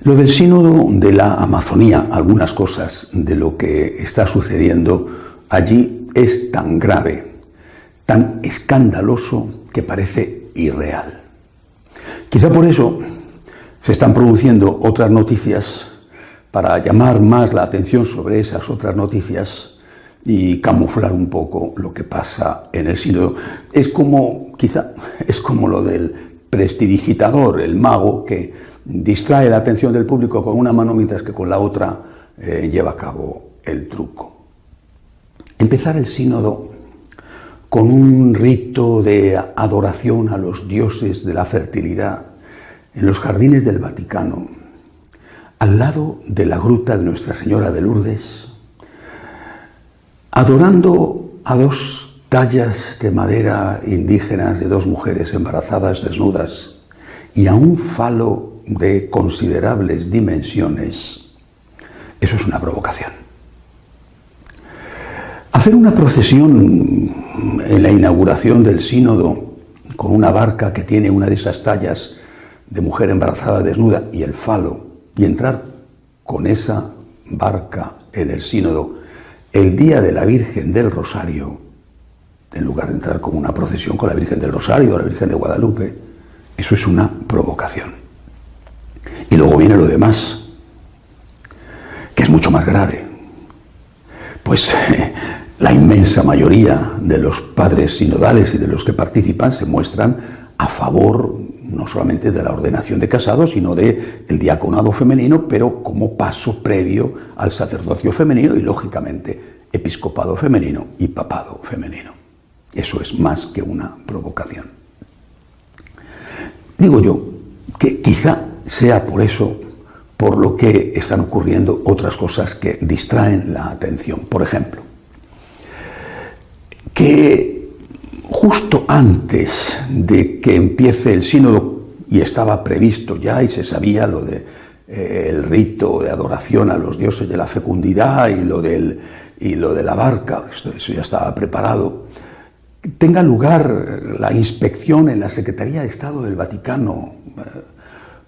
Lo del sínodo de la Amazonía, algunas cosas de lo que está sucediendo allí es tan grave, tan escandaloso que parece irreal. Quizá por eso se están produciendo otras noticias para llamar más la atención sobre esas otras noticias y camuflar un poco lo que pasa en el sínodo. Es como lo del prestidigitador, el mago que distrae la atención del público con una mano mientras que con la otra lleva a cabo el truco. Empezar el sínodo con un rito de adoración a los dioses de la fertilidad en los jardines del Vaticano, al lado de la gruta de Nuestra Señora de Lourdes, adorando a dos tallas de madera indígenas de dos mujeres embarazadas desnudas y a un falo de considerables dimensiones, eso es una provocación. Hacer una procesión en la inauguración del sínodo con una barca que tiene una de esas tallas de mujer embarazada desnuda y el falo, y entrar con esa barca en el sínodo el día de la Virgen del Rosario, en lugar de entrar con una procesión con la Virgen del Rosario o la Virgen de Guadalupe, eso es una provocación. Y luego viene lo demás, que es mucho más grave. Pues la inmensa mayoría de los padres sinodales y de los que participan se muestran a favor no solamente de la ordenación de casados, sino del diaconado femenino, pero como paso previo al sacerdocio femenino y, lógicamente, episcopado femenino y papado femenino. Eso es más que una provocación. Digo yo que quizá sea por eso por lo que están ocurriendo otras cosas que distraen la atención. Por ejemplo, que justo antes de que empiece el sínodo, y estaba previsto ya y se sabía lo de el rito de adoración a los dioses de la fecundidad y lo de la barca, eso ya estaba preparado, tenga lugar la inspección en la Secretaría de Estado del Vaticano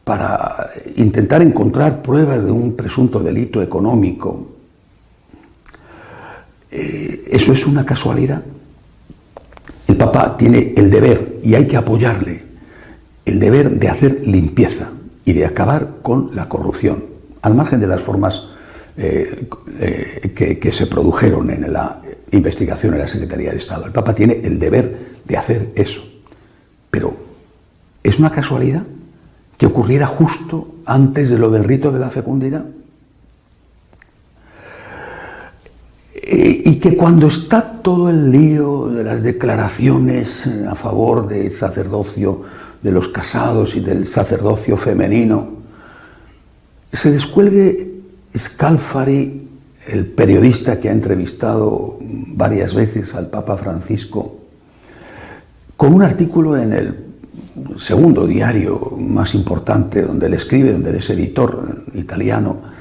para intentar encontrar pruebas de un presunto delito económico. ¿Eso es una casualidad? El Papa tiene el deber, y hay que apoyarle, el deber de hacer limpieza y de acabar con la corrupción, al margen de las formas que se produjeron en la investigación en la Secretaría de Estado. El Papa tiene el deber de hacer eso. Pero, ¿es una casualidad que ocurriera justo antes de lo del rito de la fecundidad? Y que cuando está todo el lío de las declaraciones a favor del sacerdocio de los casados y del sacerdocio femenino, se descuelgue Scalfari, el periodista que ha entrevistado varias veces al Papa Francisco, con un artículo en el segundo diario más importante donde él escribe, donde él es editor italiano,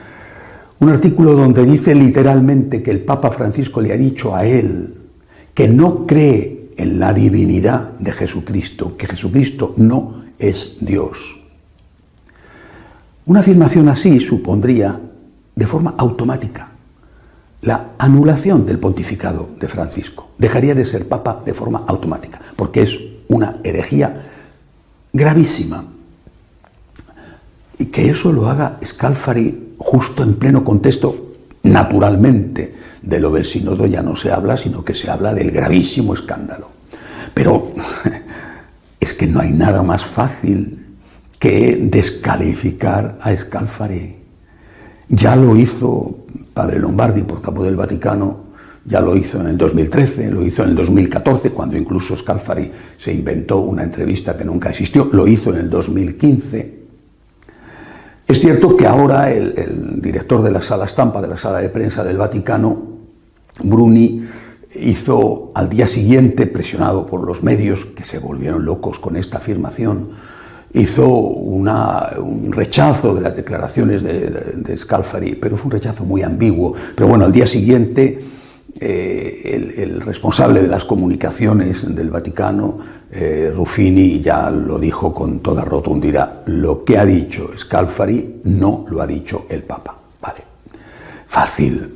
un artículo donde dice literalmente que el Papa Francisco le ha dicho a él que no cree en la divinidad de Jesucristo, que Jesucristo no es Dios. Una afirmación así supondría, de forma automática, la anulación del pontificado de Francisco. Dejaría de ser Papa de forma automática, porque es una herejía gravísima. Y que eso lo haga Scalfari justo en pleno contexto, naturalmente, de lo del sínodo ya no se habla, sino que se habla del gravísimo escándalo. Pero es que no hay nada más fácil que descalificar a Scalfari. Ya lo hizo Padre Lombardi, portavoz del Vaticano, ya lo hizo en el 2013, lo hizo en el 2014, cuando incluso Scalfari se inventó una entrevista que nunca existió, lo hizo en el 2015. Es cierto que ahora el director de la sala estampa, de la sala de prensa del Vaticano, Bruni, hizo al día siguiente, presionado por los medios que se volvieron locos con esta afirmación, hizo un rechazo de las declaraciones de Scalfari, pero fue un rechazo muy ambiguo. Pero bueno, al día siguiente el responsable de las comunicaciones del Vaticano, Ruffini, ya lo dijo con toda rotundidad. Lo que ha dicho Scalfari no lo ha dicho el Papa. Vale. Fácil,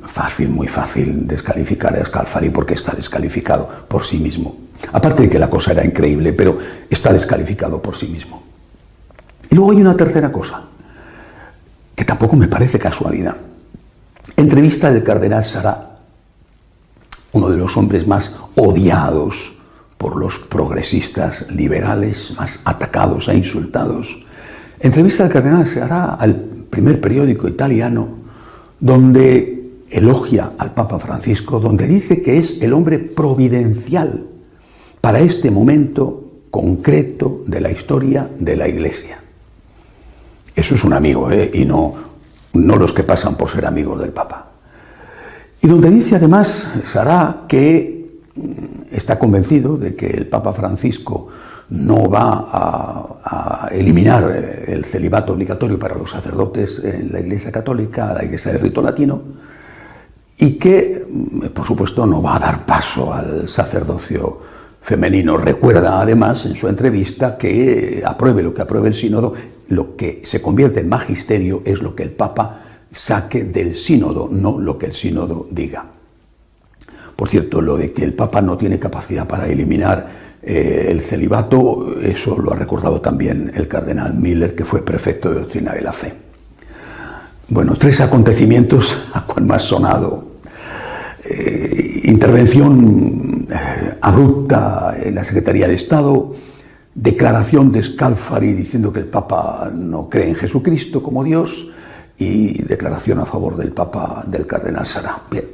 muy fácil descalificar a Scalfari porque está descalificado por sí mismo. Aparte de que la cosa era increíble, pero está descalificado por sí mismo. Y luego hay una tercera cosa, que tampoco me parece casualidad. Entrevista del cardenal Sarah, uno de los hombres más odiados por los progresistas liberales, más atacados e insultados. Entrevista del cardenal Sarah al primer periódico italiano, donde elogia al Papa Francisco, donde dice que es el hombre providencial para este momento concreto de la historia de la Iglesia. Eso es un amigo, y no los que pasan por ser amigos del Papa. Y donde dice además Sarah que está convencido de que el Papa Francisco no va a eliminar el celibato obligatorio para los sacerdotes en la Iglesia Católica, la Iglesia de Rito Latino, y que, por supuesto, no va a dar paso al sacerdocio femenino. Recuerda además en su entrevista que apruebe lo que apruebe el sínodo, lo que se convierte en magisterio es lo que el Papa saque del sínodo, no lo que el sínodo diga. Por cierto, lo de que el Papa no tiene capacidad para eliminar el celibato, eso lo ha recordado también el cardenal Miller, que fue prefecto de Doctrina de la Fe. Bueno, 3 acontecimientos a cual más sonado. Intervención abrupta en la Secretaría de Estado, declaración de Scalfari diciendo que el Papa no cree en Jesucristo como Dios, y declaración a favor del Papa del cardenal Sarah. Bien,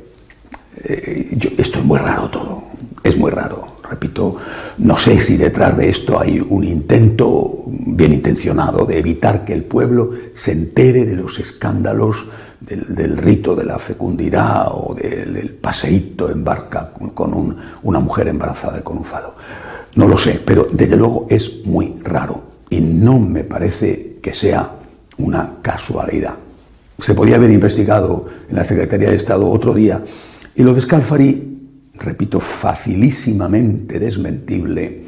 esto es muy raro todo, es muy raro. Repito, no sé si detrás de esto hay un intento bien intencionado de evitar que el pueblo se entere de los escándalos del rito de la fecundidad o del paseíto en barca con una mujer embarazada con un falo. No lo sé, pero desde luego es muy raro y no me parece que sea una casualidad. Se podía haber investigado en la Secretaría de Estado otro día, y lo de Scalfari, repito, facilísimamente desmentible.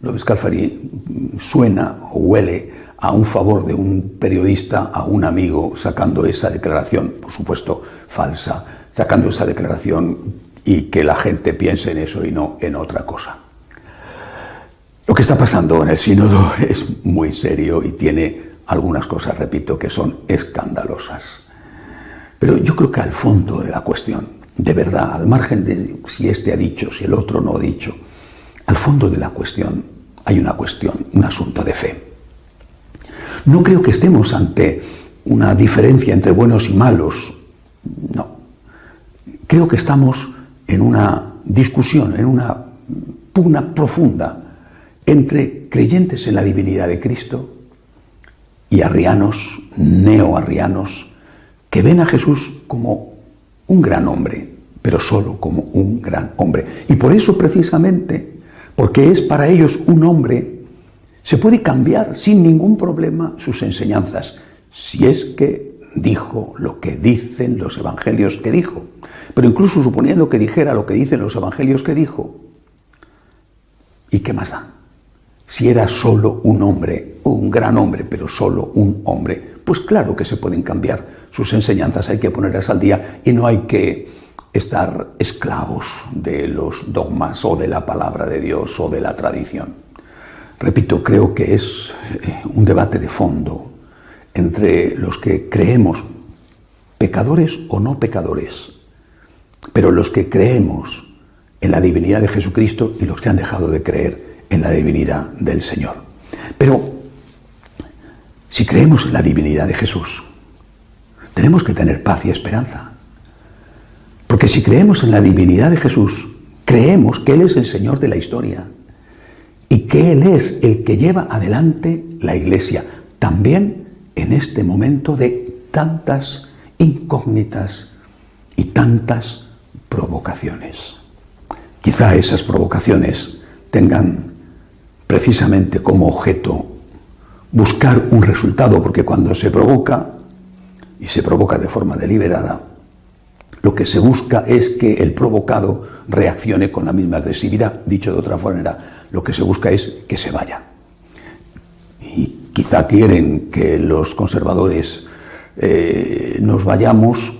Lo de Scalfari suena o huele a un favor de un periodista a un amigo, sacando esa declaración, por supuesto falsa, sacando esa declaración y que la gente piense en eso y no en otra cosa. Lo que está pasando en el sínodo es muy serio y tiene algunas cosas, repito, que son escandalosas. Pero yo creo que al fondo de la cuestión, de verdad, al margen de si este ha dicho, si el otro no ha dicho, al fondo de la cuestión hay una cuestión, un asunto de fe. No creo que estemos ante una diferencia entre buenos y malos, no. Creo que estamos en una discusión, en una pugna profunda entre creyentes en la divinidad de Cristo y arrianos, neoarrianos, que ven a Jesús como un gran hombre, pero solo como un gran hombre. Y por eso, precisamente, porque es para ellos un hombre, se puede cambiar sin ningún problema sus enseñanzas, si es que dijo lo que dicen los evangelios que dijo. Pero incluso suponiendo que dijera lo que dicen los evangelios que dijo, ¿y qué más da? Si era solo un hombre, un gran hombre, pero solo un hombre, pues claro que se pueden cambiar sus enseñanzas, hay que ponerlas al día y no hay que estar esclavos de los dogmas o de la palabra de Dios o de la tradición. Repito, creo que es un debate de fondo entre los que creemos, pecadores o no pecadores, pero los que creemos en la divinidad de Jesucristo y los que han dejado de creer en la divinidad del Señor. Pero si creemos en la divinidad de Jesús, tenemos que tener paz y esperanza. Porque si creemos en la divinidad de Jesús, creemos que Él es el Señor de la historia y que Él es el que lleva adelante la Iglesia, también en este momento de tantas incógnitas y tantas provocaciones. Quizá esas provocaciones tengan precisamente como objeto buscar un resultado, porque cuando se provoca, y se provoca de forma deliberada, lo que se busca es que el provocado reaccione con la misma agresividad. Dicho de otra manera, lo que se busca es que se vaya. Y quizá quieren que los conservadores nos vayamos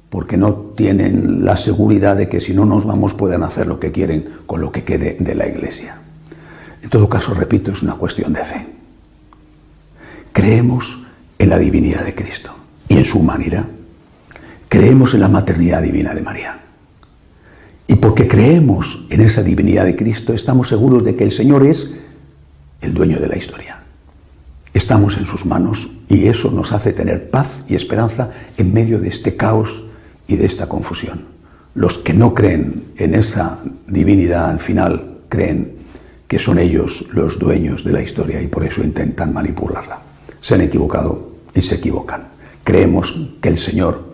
porque no tienen la seguridad de que si no nos vamos puedan hacer lo que quieren con lo que quede de la Iglesia. En todo caso, repito, es una cuestión de fe. Creemos en la divinidad de Cristo y en su humanidad. Creemos en la maternidad divina de María. Y porque creemos en esa divinidad de Cristo, estamos seguros de que el Señor es el dueño de la historia. Estamos en sus manos y eso nos hace tener paz y esperanza en medio de este caos y de esta confusión. Los que no creen en esa divinidad al final creen que son ellos los dueños de la historia y por eso intentan manipularla. Se han equivocado y se equivocan. Creemos que el Señor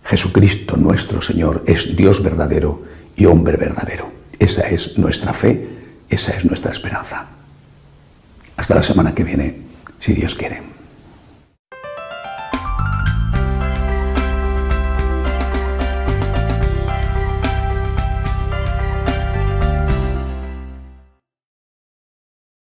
Jesucristo, nuestro Señor, es Dios verdadero y hombre verdadero. Esa es nuestra fe, esa es nuestra esperanza. Hasta la semana que viene, si Dios quiere.